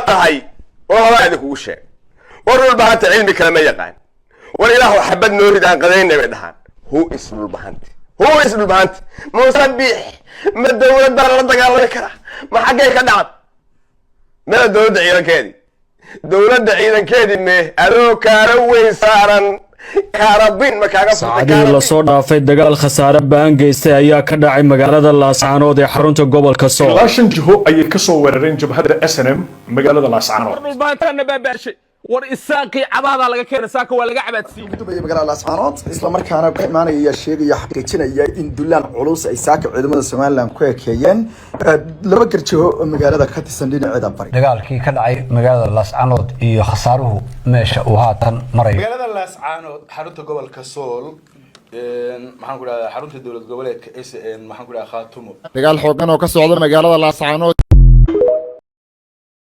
tahay oo hore idinku sheeg warul bahanta cilmi kala ma yaqaan war ilaahu xabad noorid aan qadaynay bay dhahan who is dhulbahanti musabbix ma dawladda la dagaalami kara ma xaggay ka dhacad meel dawladda ciidankeedii me adoo kaara weyn saaran kaarabin ma kaaga saacadihii lasoo dhaafay dagaal khasaare baan geystay ayaa ka dhacay magaalada Laascaanood ee xarunta gobolka Sool. 2 jiho ayay ka soo weerareen jabhadda SNM magaalada Laascaanood. war isaaqi cabaada laga keenay saaka waa laga cabaadsiin gudubay magaalada Laascaanood isla markaana ka imaanaya sheegaya xaqiijinaya in dulaan culus ay saaka ciidamada Soomaaliland ku ekeeyeen laba garjiho magaalada ka tirsan dhinaceeda bari dagaalkii ka dhacay magaalada Laascaanood iyo khasaaruhu meesha uu haatan maray magaalada Laascaanood xarunta gobolka Sool maxaan ku raadaa xarunta dawlad goboleedka maxaan ku raadaa Khaatumo dagaal xooggan oo ka socda magaalada Laascaanood